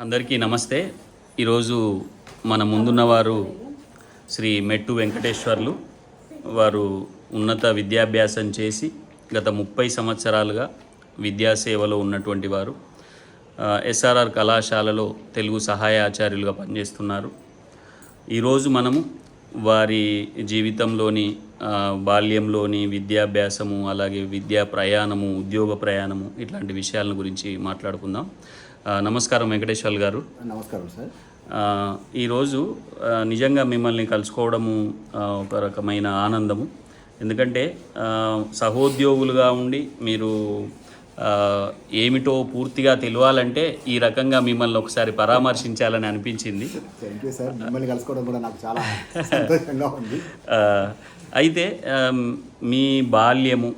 అందరికీ నమస్తే. ఈరోజు మన ముందున్నవారు శ్రీ మెట్టు వెంకటేశ్వర్లు. వారు ఉన్నత విద్యాభ్యాసం చేసి గత 30 సంవత్సరాలుగా విద్యాసేవలో ఉన్నటువంటి వారు. ఎస్ఆర్ఆర్ కళాశాలలో తెలుగు సహాయ ఆచార్యులుగా పనిచేస్తున్నారు. ఈరోజు మనము వారి జీవితంలోని బాల్యంలోని విద్యాభ్యాసము, అలాగే విద్యా ప్రయాణము, ఉద్యోగ ప్రయాణము, ఇట్లాంటి విషయాల గురించి మాట్లాడుకుందాం. నమస్కారం వెంకటేశ్వర్ గారు. నమస్కారం సార్. ఈరోజు నిజంగా మిమ్మల్ని కలుసుకోవడము ఒక రకమైన ఆనందము. ఎందుకంటే సహోద్యోగులుగా ఉండి మీరు ఏమిటో పూర్తిగా తెలియాలంటే ఈ రకంగా మిమ్మల్ని ఒకసారి పరామర్శించాలని అనిపించింది. Thank you sir. మిమ్మల్ని కలుసుకోవడం కూడా నాకు చాలా సంతోషంగా ఉంది. అయితే మీ బాల్యము,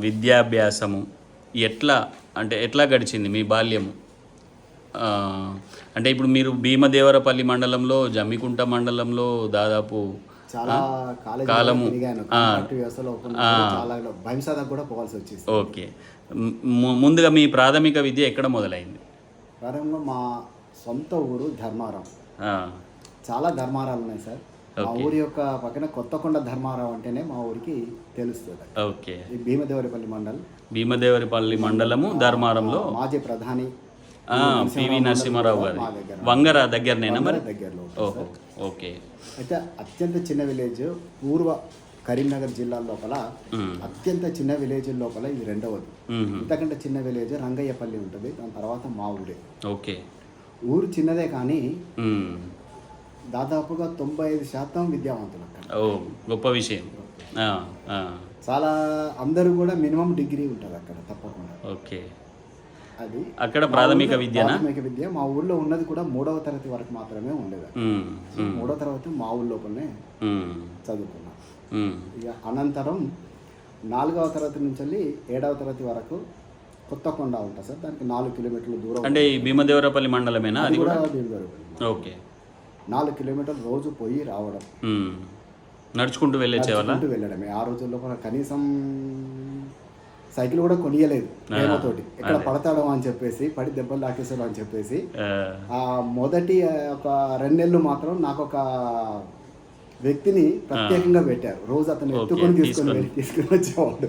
విద్యాభ్యాసము ఎట్లా గడిచింది మీ బాల్యము? అంటే ఇప్పుడు మీరు భీమదేవరపల్లి మండలంలో, జమ్మికుంట మండలంలో దాదాపు చాలా కాలము కూడా పోవాల్సి వచ్చింది. ఓకే, ముందుగా మీ ప్రాథమిక విద్య ఎక్కడ మొదలైంది? ప్రారంభంగా మా సొంత ఊరు ధర్మారం. చాలా ధర్మారాలు ఉన్నాయి సార్. మా ఊరి యొక్క పక్కన కొత్తకొండ ధర్మారావు అంటేనే మా ఊరికి తెలుస్తుంది. ఓకే, భీమదేవరపల్లి మండలము ధర్మారంలో మాజీ ప్రధాని పివి నరసింహారావు గారు వంగర దగ్గరనేనా? మరి దగ్గరలో. ఓకే. అయితే అత్యంత చిన్న విలేజ్, పూర్వ కరీంనగర్ జిల్లా లోపల అత్యంత చిన్న విలేజ్ లోపల ఇది రెండవది. ఇంతకంటే చిన్న విలేజ్ రంగయ్యపల్లి ఉంటుంది, దాని తర్వాత మా ఊరే. ఓకే. ఊరు చిన్నదే కానీ దాదాపుగా 95% విద్యావంతులు అక్కడ. గొప్ప విషయం. చాలా అందరూ కూడా మినిమం డిగ్రీ ఉంటుంది అక్కడ తప్పకుండా. ఓకే. అది అక్కడ ప్రాథమిక విద్య. మా ఊళ్ళో ఉన్నది కూడా 3వ తరగతి వరకు మాత్రమే ఉండేది. 3వ తరగతి మా ఊళ్ళో లోపలనే చదువుకున్నాం. ఇక అనంతరం 4వ తరగతి నుంచి వెళ్ళి 7వ తరగతి వరకు కొత్తకొండ ఉంటుంది సార్. దానికి 4 కిలోమీటర్ల దూరం. అంటే ఈ భీమదేవరపల్లి మండలమేనా? అది కూడా భీమదేవరపల్లి. ఓకే. 4 కిలోమీటర్లు రోజు పోయి రావడం, నడుచుకుంటూ వెళ్ళడమే. ఆ రోజుల్లో కనీసం సైకిల్ కూడా కొనియలేదు ప్రేమతోటి. ఎక్కడ పడతాడో అని చెప్పేసి, పడి దెబ్బలు తాకేసాడు అని చెప్పేసి. ఆ మొదటి ఒక 2 నెలలు మాత్రం నాకు ఒక వ్యక్తిని ప్రత్యేకంగా పెట్టారు. రోజు అతను ఎత్తుకొని తీసుకుని వచ్చేవాడు.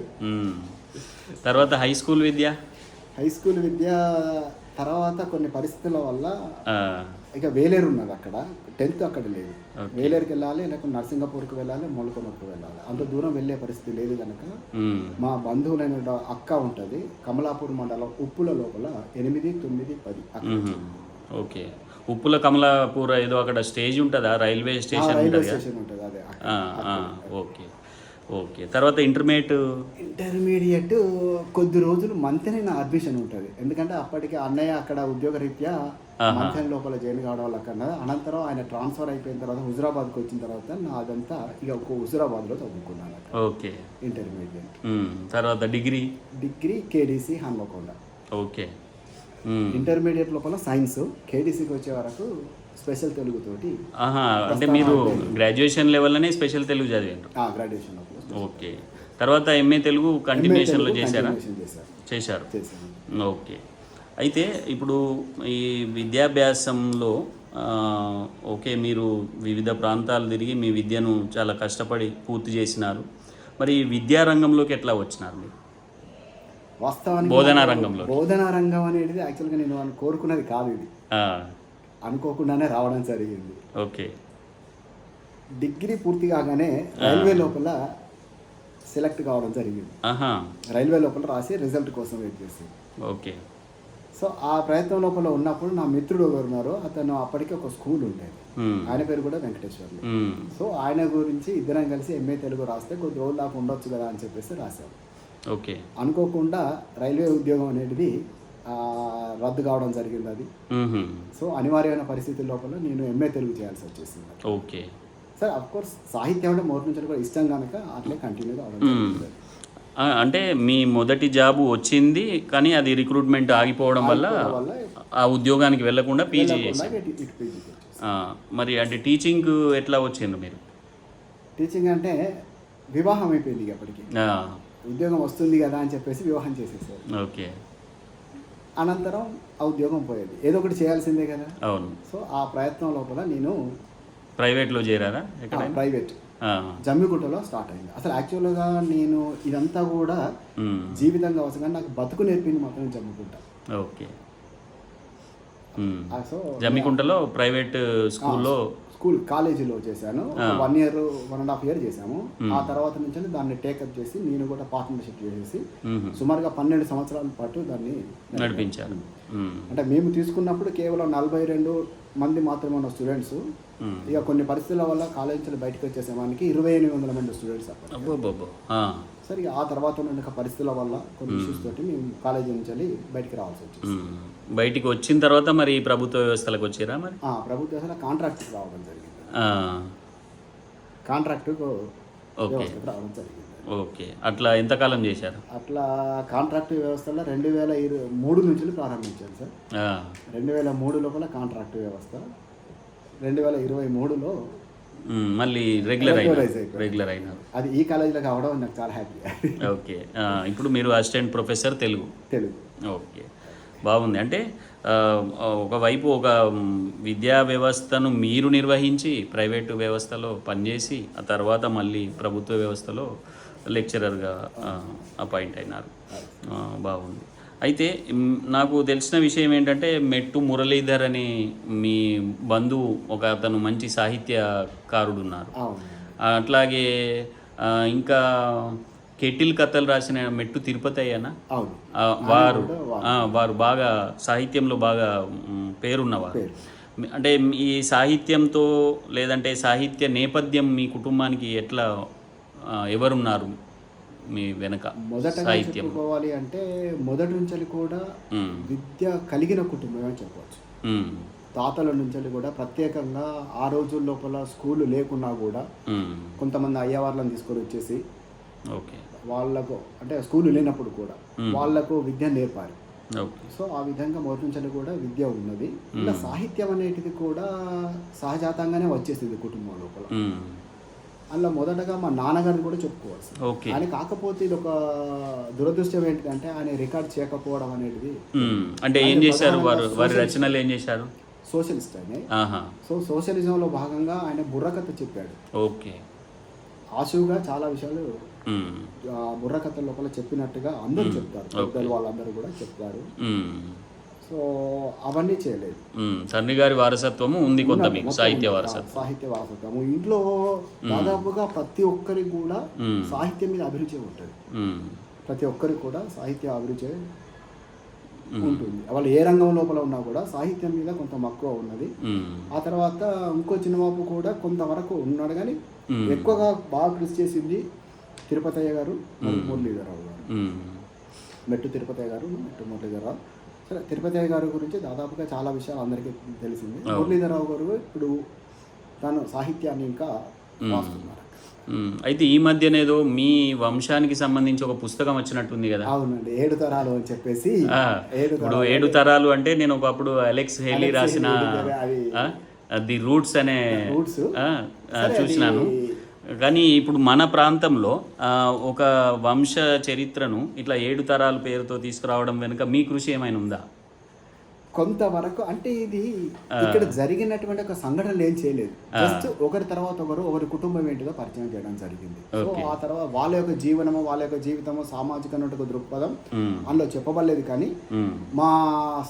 తర్వాత హై స్కూల్ విద్య తర్వాత కొన్ని పరిస్థితుల వల్ల ఇక వేలేరు ఉన్నది అక్కడ. 10th అక్కడ లేదు. వేలేరుకి వెళ్ళాలి, లేకపోతే నర్సింగపూర్కి వెళ్ళాలి, మొలకొనకు వెళ్ళాలి. అంత దూరం వెళ్ళే పరిస్థితి లేదు కనుక మా బంధువులైన అక్క ఉంటుంది కమలాపూర్ మండలం ఉప్పుల లోపల 8, 9, 10. ఓకే. ఉప్పుల కమలాపూర్ ఏదో అక్కడ స్టేజ్ ఉంటుందా? రైల్వే స్టేషన్ ఉంటుంది అదే. ఓకే. ఓకే. తర్వాత ఇంటర్మీడియట్ కొద్ది రోజులు మంతెన్ అడ్మిషన్ ఉంటుంది. ఎందుకంటే అప్పటికి అన్నయ్య అక్కడ ఉద్యోగరీత్యా మంతెన్ లోపల జాయిన్ కావడం వల్ల కన్నా. అనంతరం ఆయన ట్రాన్స్ఫర్ అయిపోయిన తర్వాత హుజురాబాద్కి వచ్చిన తర్వాత నాదంతా ఇక హుజురాబాద్లో చదువుకున్నాను. ఓకే. ఇంటర్మీడియట్ తర్వాత degree KDC Hanamkonda. Okay. Intermediate లోపల సైన్స్, కేడీసీకి వచ్చే వరకు స్పెషల్ తెలుగుతోటి. అంటే మీరు గ్రాడ్యుయేషన్ లెవెల్లోనే స్పెషల్ తెలుగు చదివారు? గ్రాడ్యుయేషన్. ఓకే. తర్వాత ఎంఏ తెలుగు కంటిన్యూషన్లో చేశారు. ఓకే. అయితే ఇప్పుడు ఈ విద్యాభ్యాసంలో ఓకే, మీరు వివిధ ప్రాంతాలు తిరిగి మీ విద్యను చాలా కష్టపడి పూర్తి చేసినారు. మరి విద్యారంగంలోకి ఎట్లా వచ్చినారు మీరు? వాస్తవానికి బోధనా రంగం అనేది యాక్చువల్గా నేను కోరుకున్నది కాదు. ఇది అనుకోకుండానే రావడం జరిగింది. ఓకే. డిగ్రీ పూర్తి కాగానే రైల్వే లోపల సెలెక్ట్ కావడం జరిగింది. రైల్వే లోపల రాసి రిజల్ట్ కోసం వెయిట్ చేసి. ఓకే. సో ఆ ప్రయత్నం లోపల ఉన్నప్పుడు నా మిత్రుడు ఎవరు ఉన్నారో అతను అప్పటికి ఒక స్కూల్ ఉండేది. ఆయన పేరు కూడా వెంకటేశ్వర్లు. సో ఆయన గురించి ఇద్దరం కలిసి ఎంఏ తెలుగు రాస్తే కొద్ది రోజులు దాకా ఉండొచ్చు కదా అని చెప్పేసి రాశాం. ఓకే. అనుకోకుండా రైల్వే ఉద్యోగం అనేది రద్దు కావడం జరిగింది. అది సో అనివార్యమైన పరిస్థితుల లోపల నేను ఎంఏ తెలుగు చేయాల్సి వచ్చేసింది. Okay sir. అఫ్ కోర్స్ సాహిత్యం అంటే మొదటి నుంచి కూడా ఇష్టం కనుక అట్లే కంటిన్యూ కావడం జరిగింది. అంటే మీ మొదటి జాబు వచ్చింది కానీ అది రిక్రూట్మెంట్ ఆగిపోవడం వల్ల ఆ ఉద్యోగానికి వెళ్ళకుండా పీజీ చేశారు. మరి అంటే టీచింగ్ ఎట్లా వచ్చిండ్రు మీరు? టీచింగ్ అంటే వివాహం అయిపోయింది అప్పటికి. ఉద్యోగం వస్తుంది కదా అని చెప్పేసి వివాహం చేసేసారు. ఓకే. అనంతరం ఆ ఉద్యోగం పోయేది, ఏదో ఒకటి చేయాల్సిందే కదా. అవును. సో ఆ ప్రయత్నం లోపల నేను ప్రైవేట్లో చేరారా ఎక్కడ? ప్రైవేట్ జమ్మిగుట్టలో స్టార్ట్ అయింది. అసలు యాక్చువల్గా నేను ఇదంతా కూడా జీవితంగా అవసరం కానీ నాకు బతుకు నేర్పింది మాత్రం జమ్మిగుట్ట. ఓకే. సో జమ్మికుంటలో ప్రైవేట్ స్కూల్లో కాలేజీలో చేశాను. 1 year 1.5 year చేశాము. ఆ తర్వాత నుంచి దాన్ని టేకప్ చేసి నేను కూడా పార్ట్నర్షిప్ చేసేసి సుమారుగా 12 సంవత్సరాల పాటు దాన్ని నడిపించాను. అంటే మేము తీసుకున్నప్పుడు కేవలం 42 మంది మాత్రమే ఉన్న స్టూడెంట్స్. ఇక కొన్ని పరిస్థితుల వల్ల కాలేజీ నుంచి బయటకు వచ్చేసేవానికి 2800 మంది స్టూడెంట్స్ సరే ఆ తర్వాత ఉన్న పరిస్థితుల వల్ల కొన్ని ఇష్యూస్ తోటి మేము కాలేజీ నుంచి బయటికి రావాల్సి వచ్చింది. బయటికి వచ్చిన తర్వాత మరి ప్రభుత్వ వ్యవస్థలకు వచ్చారా? మరి ప్రభుత్వ వ్యవస్థలో కాంట్రాక్ట్ రావడం జరిగింది. కాంట్రాక్ట్ వ్యవస్థకు రావడం జరిగింది. ఓకే. అట్లా ఎంతకాలం చేశారు? అట్లా కాంట్రాక్ట్ వ్యవస్థలో 2003 నుంచి ప్రారంభించాను సార్. 2003 లోపల కాంట్రాక్ట్ వ్యవస్థ 2023లో మళ్ళీ రెగ్యులర్ అయినారు. అది ఈ కాలేజీలో కావడం నాకు చాలా హ్యాపీ. ఓకే. ఇప్పుడు మీరు అసిస్టెంట్ ప్రొఫెసర్ తెలుగు. ఓకే, బాగుంది. అంటే ఒకవైపు ఒక విద్యా వ్యవస్థను మీరు నిర్వహించి ప్రైవేటు వ్యవస్థలో పనిచేసి ఆ తర్వాత మళ్ళీ ప్రభుత్వ వ్యవస్థలో లెక్చరర్గా అపాయింట్ అయినారు. బాగుంది. అయితే నాకు తెలిసిన విషయం ఏంటంటే మెట్టు మురళీధర్ అని మీ బంధువు ఒక అతను మంచి సాహిత్యకారుడు ఉన్నారు. అట్లాగే ఇంకా కెటిల్ కథలు రాసిన మెట్టు తిరుపతి అయ్యానా, వారు బాగా సాహిత్యంలో బాగా పేరున్నవారు. అంటే ఈ సాహిత్యంతో లేదంటే సాహిత్య నేపథ్యం మీ కుటుంబానికి ఎట్లా, ఎవరున్నారు మీ వెనక? మొదటగా చెప్పుకోవాలి అంటే మొదటి నుంచి కూడా విద్య కలిగిన కుటుంబం అని చెప్పవచ్చు. తాతల నుంచి కూడా ప్రత్యేకంగా ఆ రోజుల లోపల స్కూల్ లేకున్నా కూడా కొంతమంది అయ్యవార్లను తీసుకొని వచ్చేసి వాళ్ళకు అంటే స్కూల్ లేనప్పుడు కూడా వాళ్లకు విద్య నేర్పారు. సో ఆ విధంగా మొదటి నుంచి కూడా విద్య ఉన్నది. ఇలా సాహిత్యం అనేటిది కూడా సహజాతంగానే వచ్చేసింది కుటుంబం లోపల. అందులో మొదటగా మా నాన్నగారిని కూడా చెప్పుకోవచ్చు. ఆయన కాకపోతే ఇది ఒక దురదృష్టం ఏంటంటే ఆయన రికార్డ్ చేయకపోవడం అనేది. అంటే ఏం చేశారు వారి రచనలు, ఏం చేశారు? సోషలిస్ట్ ఆయన. సో సోషలిజంలో భాగంగా ఆయన బుర్రకథ చెప్పాడు. ఓకే. ఆశువుగా చాలా విషయాలు బుర్రకథ లోపల చెప్పినట్టుగా అందరూ చెప్తారు, పెద్దలు వాళ్ళందరూ కూడా చెప్తారు. సో అవన్నీ చేయలేదు. తండ్రి గారి వారసత్వము ఉంది కొంత, మీకు సాహిత్య వారసత్వము ఇంట్లో దాదాపుగా ప్రతి ఒక్కరికి కూడా సాహిత్యం మీద అభిరుచి ఉంటుంది. ప్రతి ఒక్కరికి కూడా సాహిత్య అభిరుచి ఉంటుంది. వాళ్ళు ఏ రంగం లోపల ఉన్నా కూడా సాహిత్యం మీద కొంత మక్కువ ఉన్నది. ఆ తర్వాత ఇంకో చిన్నబాబు కూడా కొంతవరకు ఉన్నాడు, కానీ ఎక్కువగా బాగా కృషి చేసింది తిరుపతయ్య గారు, మురళీధరరావు గారు. మెట్టు తిరుపతయ్య గారు, మెట్టు మురళీధరరావు. సరే, తిరుపతయ్య గారి గురించి దాదాపుగా చాలా విషయాలు అందరికీ తెలిసింది. మురళీధరరావు గారు ఇప్పుడు తను సాహిత్యాన్ని ఇంకా రాస్తున్నారు. అయితే ఈ మధ్యనేదో మీ వంశానికి సంబంధించి ఒక పుస్తకం వచ్చినట్టుంది కదా? అవునండి, 7 తరాలు అని చెప్పేసి. ఇప్పుడు 7 తరాలు అంటే నేను ఒకప్పుడు అలెక్స్ హేలీ రాసిన ది రూట్స్ అనే చూసినాను. కానీ ఇప్పుడు మన ప్రాంతంలో ఒక వంశ చరిత్రను ఇట్లా 7 తరాల పేరుతో తీసుకురావడం వెనుక మీ కృషి ఏమైనా ఉందా? కొంతవరకు అంటే ఇది ఇక్కడ జరిగినటువంటి ఒక సంఘటనలు ఏం చేయలేదు. జస్ట్ ఒకరి తర్వాత ఒకరి కుటుంబం ఏంటిదో పరిచయం చేయడం జరిగింది. సో ఆ తర్వాత వాళ్ళ యొక్క జీవనము, వాళ్ళ యొక్క జీవితము, సామాజిక దృక్పథం అందులో చెప్పబడలేదు. కానీ మా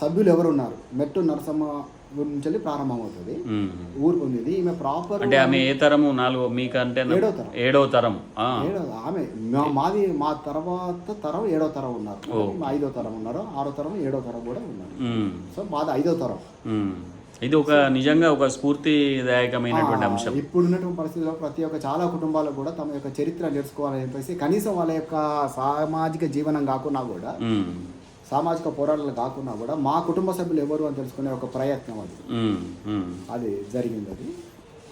సభ్యులు ఎవరు ఉన్నారు, మెట్టు నరసమ్మ నుంచి ప్రారంభమవుతుంది. ఊరు పొందింది ఈమె ప్రాపర్. అంటే ఆమె ఏ తరము? 4 మీకంటే 7వ తరం. ఆమె మాది మా తర్వాత తరం 7వ తరం ఉన్నారు, 5వ తరం ఉన్నారు, 6వ తరం, 7వ తరం కూడా ఉన్నారు. సో మాది 5వ తరం. ఇది ఒక నిజంగా ఒక స్ఫూర్తిదాయకమైనటువంటి అంశం. ఇప్పుడున్నటువంటి పరిస్థితుల్లో ప్రతి ఒక్క చాలా కుటుంబాలు కూడా తమ యొక్క చరిత్ర నేర్చుకోవాలని చెప్పేసి కనీసం వాళ్ళ యొక్క సామాజిక జీవనం కాకుండా కూడా, సామాజిక పోరాటాలు కాకుండా కూడా మా కుటుంబ సభ్యులు ఎవరు అని తెలుసుకునే ఒక ప్రయత్నం అది జరిగింది. అది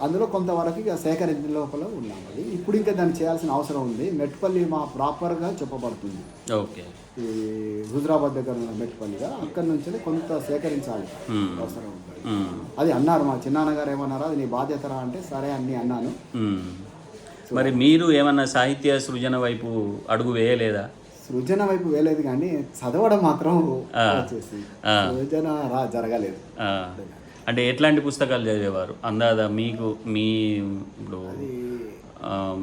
అందులో కొంతవరకు ఇక సేకరించిన లోపల ఉన్నాం. అది ఇప్పుడు ఇంకా దాన్ని చేయాల్సిన అవసరం ఉంది. మెట్పల్లి మా ప్రాపర్గా చెప్పబడుతుంది. ఓకే. ఈ హుజరాబాద్ దగ్గర ఉన్న మెట్పల్లిగా, అక్కడి నుంచి కొంత సేకరించాలి అవసరం ఉంటుంది. అది అన్నారు మా చిన్నాన్నగారు. ఏమన్నారా, అది నీ బాధ్యతరా అంటే సరే అని అన్నాను. మరి మీరు ఏమన్నా సాహిత్య సృజన వైపు అడుగు వేయలేదా? సృజన వైపు వేలేదు కానీ చదవడం మాత్రం వచ్చేసి సృజన జరగలేదు. అంటే ఎట్లాంటి పుస్తకాలు చదివేవారు అందాదా మీకు? మీ ఇప్పుడు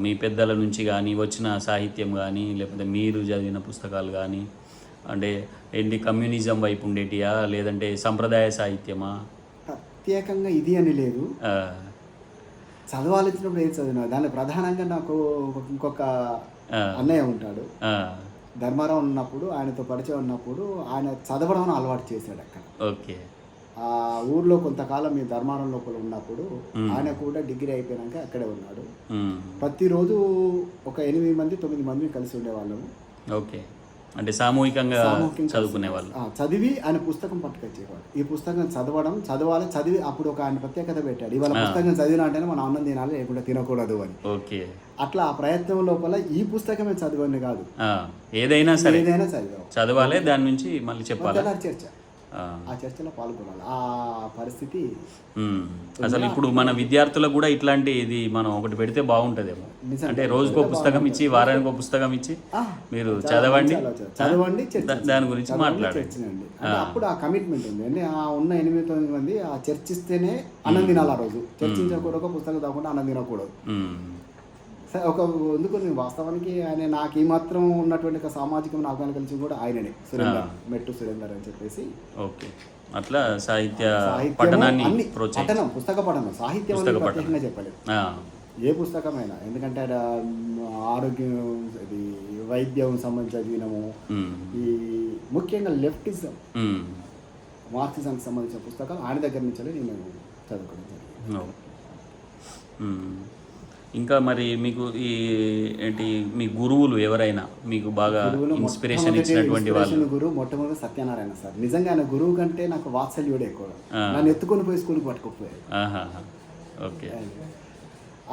మీ పెద్దల నుంచి కానీ వచ్చిన సాహిత్యం కానీ, లేకపోతే మీరు చదివిన పుస్తకాలు కానీ, అంటే ఏంటి కమ్యూనిజం వైపు ఉండేటియా, లేదంటే సంప్రదాయ సాహిత్యమా? ప్రత్యేకంగా ఇది అని లేదు, చదవాల్సినప్పుడు ఏం చదివినా. దాని ప్రధానంగా నాకు ఇంకొక అన్నయ్య ఉంటాడు, ధర్మారావు ఉన్నప్పుడు ఆయనతో పరిచయం ఉన్నప్పుడు ఆయన చదవడం అలవాటు చేశాడు అక్కడ. ఓకే. ఆ ఊర్లో కొంతకాలం మీ ధర్మారం లోపల ఉన్నప్పుడు ఆయన కూడా డిగ్రీ అయిపోయాక అక్కడే ఉన్నాడు. ప్రతిరోజు ఒక 8 మంది 9 మంది కలిసి ఉండేవాళ్ళము. ఓకే. అంటే సామూహికంగా చదువుకునేవాళ్ళు. చదివి ఆయన పుస్తకం పట్టుకొచ్చేవాడు. ఈ పుస్తకం చదవాలి, చదివి అప్పుడు ఒక ఆయన ప్రత్యేకత పెట్టాడు, ఇవాళ పుస్తకం చదివిన అంటేనే మనం అన్నం తినాలి, లేకుండా తినకూడదు అని. ఓకే. అట్లా ఆ ప్రయత్నం లోపల ఈ పుస్తకమే చదవండి కాదు, ఏదైనా సరే ఏదైనా చదవాలి, దాని నుంచి మళ్ళీ చెప్పాలి, చర్చ, ఆ చర్చలో పాల్గొనాలి. ఆ పరిస్థితి అసలు ఇప్పుడు మన విద్యార్థులకు కూడా ఇట్లాంటి ఇది మనం ఒకటి పెడితే బాగుంటుందేమో. అంటే రోజుకో పుస్తకం ఇచ్చి, వారానికి ఒక పుస్తకం ఇచ్చి మీరు చదవండి, దాని గురించి మాట్లాడండి. అప్పుడు ఆ కమిట్మెంట్ ఉంది అండి. ఆ ఉన్న 8-9 మంది ఆ చర్చిస్తేనే అన్నం తినాలి. ఆ రోజు చర్చించకూడదు, పుస్తకం తగ్గకుండా అన్నం తినకూడదు. ఒక ఎందుకు వాస్తవానికి ఆయన నాకు ఈ మాత్రం ఉన్నటువంటి ఒక సామాజికమైన అవగాహన కలిసి కూడా ఆయననే సురేందర్, మెట్టు సురేందర్ అని చెప్పేసి. ఓకే. అట్లా పఠనం, పుస్తక పఠనం, సాహిత్యం ప్రత్యేకంగా చెప్పలేదు, ఏ పుస్తకమైనా. ఎందుకంటే ఆరోగ్యం, ఇది వైద్యం సంబంధించి చదివినము, ఈ ముఖ్యంగా లెఫ్టిజం, మార్క్సిజంకి సంబంధించిన పుస్తకాలు ఆయన దగ్గర నుంచి నేను చదువుకోవడం జరిగింది. ఇంకా మరి మీకు ఈ ఏంటి మీ గురువులు ఎవరైనా మీకు బాగా ఇన్స్పిరేషన్ ఇచ్చినటువంటి వాళ్ళు? గురువు మొట్టమొదటి సత్యనారాయణ సార్. నిజంగా ఆయన గురువు కంటే నాకు వాత్సల్యుడే ఎక్కువ. నన్ను ఎత్తుకొని పోయి స్కూల్కి పట్టుకుపోయాడు. ఓకే.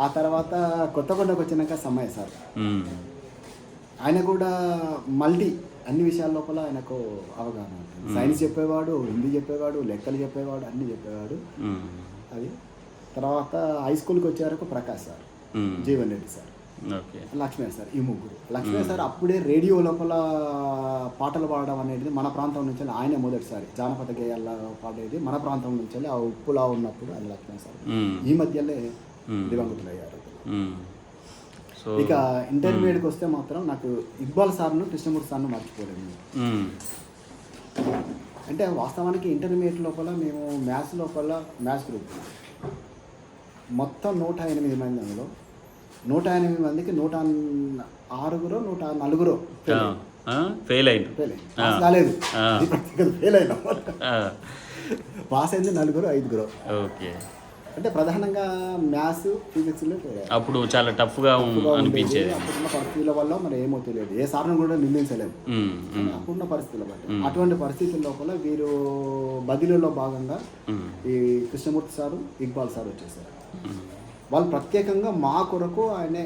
ఆ తర్వాత కొత్తకొండకు వచ్చినాక సమయ సార్, ఆయన కూడా మల్టీ అన్ని విషయాల లోపల ఆయనకు అవగాహన ఉంటుంది. సైన్స్ చెప్పేవాడు, హిందీ చెప్పేవాడు, లెక్కలు చెప్పేవాడు, అన్నీ చెప్పేవాడు. అది తర్వాత హై స్కూల్కి వచ్చే వరకు Prakash sir, Jeevan Reddy sir, Lakshmi sir, ఈ ముగ్గురు. లక్ష్మీ సార్ అప్పుడే రేడియో లోపల పాటలు పాడడం అనేది మన ప్రాంతం నుంచి ఆయన మొదటిసారి జానపద గేయాల పాడేది మన ప్రాంతం నుంచి ఆ ఉప్పులా ఉన్నప్పుడు అది లక్ష్మీ సార్. ఈ మధ్యలో దివంగతులయ్యారు. ఇక ఇంటర్మీడియట్కి వస్తే మాత్రం నాకు ఇక్బాల్ సార్ను, కృష్ణమూర్తి సార్ను మర్చిపోలేదు. అంటే వాస్తవానికి ఇంటర్మీడియట్ లోపల మేము మ్యాథ్స్ లోపల మ్యాథ్స్ గ్రూప్ మొత్తం 108 మంది, అందులో 108 మందికి 106 104 ఫెయిల్ అయింది, కాలేదు. ఫెయిల్ అయినా పాస్ అయింది 4 5. ఓకే. అంటే ప్రధానంగా మ్యాథ్స్, ఫిజిక్స్లో ఫెయిల్ అయ్యారు. అప్పుడు చాలా టఫ్గా అనిపించేది. అప్పుడున్న పరిస్థితుల వల్ల మరి ఏమో తెలియదు, ఏ సార్ను కూడా నిందించలేదు అప్పుడున్న పరిస్థితుల బట్టి. అటువంటి పరిస్థితుల లోపల వీరు బదిలీలో భాగంగా ఈ కృష్ణమూర్తి సారు, ఇక్బాల్ సార్ వచ్చేసారు. వాళ్ళు ప్రత్యేకంగా మా కొరకు ఆయన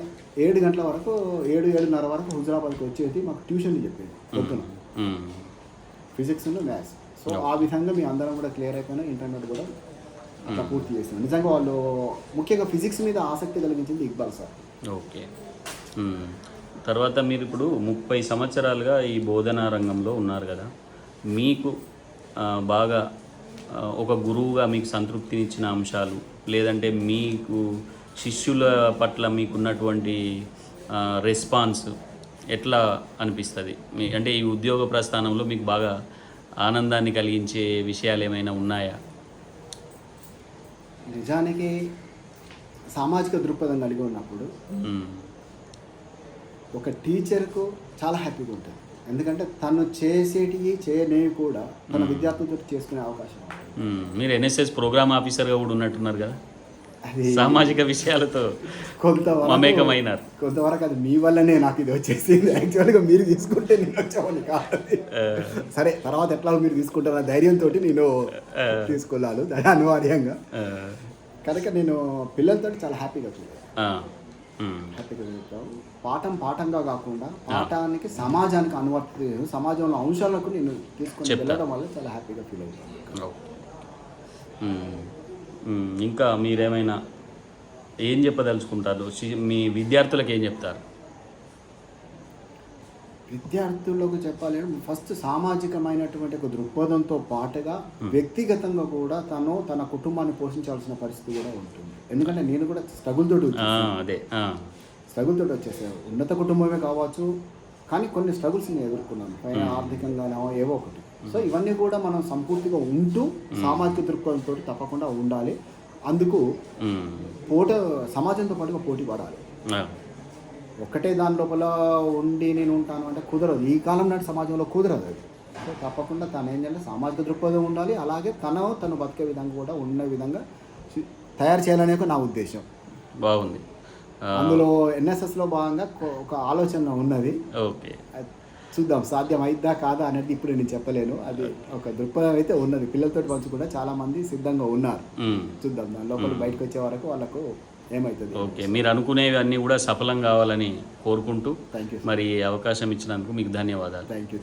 7 గంటల వరకు 7-7:30 వరకు హుజరాబాద్కి వచ్చేది మాకు ట్యూషన్లు చెప్పేది పొద్దున, ఫిజిక్స్ మ్యాథ్స్. సో ఆ విధంగా మీ అందరం కూడా క్లియర్ అయిపోయినా ఇంటర్నెట్ కూడా అట్లా పూర్తి చేస్తున్నాం. నిజంగా వాళ్ళు ముఖ్యంగా ఫిజిక్స్ మీద ఆసక్తి కలిగించింది ఇక్బాల్ సార్. ఓకే. తర్వాత మీరు ఇప్పుడు 30 సంవత్సరాలుగా ఈ బోధనా రంగంలో ఉన్నారు కదా, మీకు బాగా ఒక గురువుగా మీకు సంతృప్తినిచ్చిన అంశాలు, లేదంటే మీకు శిష్యుల పట్ల మీకున్నటువంటి రెస్పాన్స్ ఎట్లా అనిపిస్తుంది? అంటే ఈ ఉద్యోగ ప్రస్థానంలో మీకు బాగా ఆనందాన్ని కలిగించే విషయాలు ఏమైనా ఉన్నాయా? నిజానికి సామాజిక దృక్పథం కలిగి ఉన్నప్పుడు ఒక టీచర్కు చాలా హ్యాపీగా ఉంటుంది. ఎందుకంటే తను చేసేటివి చేయనేవి కూడా తన విద్యార్థులతో చేసుకునే అవకాశం ఉంటుంది. మీరు ఎన్ఎస్ఎస్ ప్రోగ్రామ్ ఆఫీసర్గా కూడా ఉన్నట్టున్నారు కదా, సామాజిక విషయాలతో మమేకమైనారు. కొంతవరకు అది మీ వల్లనే నాకు ఇది వచ్చేసింది. యాక్చువల్గా మీరు తీసుకుంటే నేను వచ్చామని కాదు, సరే తర్వాత ఎట్లా మీరు తీసుకుంటారు ధైర్యంతో నేను తీసుకెళ్ళాలి, దాని అనివార్యంగా. కనుక నేను పిల్లలతో చాలా హ్యాపీగా హ్యాపీగా చదువుతాం. పాఠంగా కాకుండా పాఠానికి సమాజానికి అనువర్తించు, సమాజంలో అంశాలకు నేను తీసుకొని వెళ్ళడం వల్ల చాలా హ్యాపీగా ఫీల్ అవుతాను. ఇంకా మీరేమైనా ఏం చెప్పదలుచుకుంటారు? మీ విద్యార్థులకు ఏం చెప్తారు? విద్యార్థులకు చెప్పాలి అంటే ఫస్ట్ సామాజికమైనటువంటి ఒక దృక్పథంతో పాటుగా వ్యక్తిగతంగా కూడా తన కుటుంబాన్ని పోషించాల్సిన పరిస్థితి కూడా ఉంటుంది. ఎందుకంటే నేను కూడా స్ట్రగుల్ తోటి వచ్చేసాను. ఉన్నత కుటుంబమే కావచ్చు, కానీ కొన్ని స్ట్రగుల్స్ని ఎదుర్కొన్నాను, పైన ఆర్థికంగానో ఏవో ఒకటి. సో ఇవన్నీ కూడా మనం సంపూర్తిగా ఉంటూ సామాజిక దృక్పథంతో తప్పకుండా ఉండాలి. అందుకు సమాజంతో పాటుగా పోటీ పడాలి. ఒక్కటే దాని లోపల ఉండి నేను ఉంటాను అంటే కుదరదు. ఈ కాలం నాటి సమాజంలో కుదరదు అది. సో తప్పకుండా తను ఏం చేయాలి, సామాజిక దృక్పథం ఉండాలి. అలాగే తను బతికే విధంగా కూడా ఉన్న విధంగా తయారు చేయాలనే నా ఉద్దేశం. బాగుంది. అందులో ఎన్ఎస్ఎస్లో భాగంగా ఒక ఆలోచన ఉన్నది. ఓకే, చూద్దాం సాధ్యం అయిద్దా కాదా అనేది ఇప్పుడు నేను చెప్పలేను. అది ఒక దృక్పథం అయితే ఉన్నది. పిల్లలతో పంచు కూడా చాలా మంది సిద్ధంగా ఉన్నారు. చూద్దాం దాని లోపల బయటకు వచ్చే వరకు వాళ్ళకు ఏమవుతుంది. ఓకే, మీరు అనుకునేవి అన్నీ కూడా సఫలం కావాలని కోరుకుంటూ థ్యాంక్ యూ. మరి అవకాశం ఇచ్చినందుకు మీకు ధన్యవాదాలు. Thank you.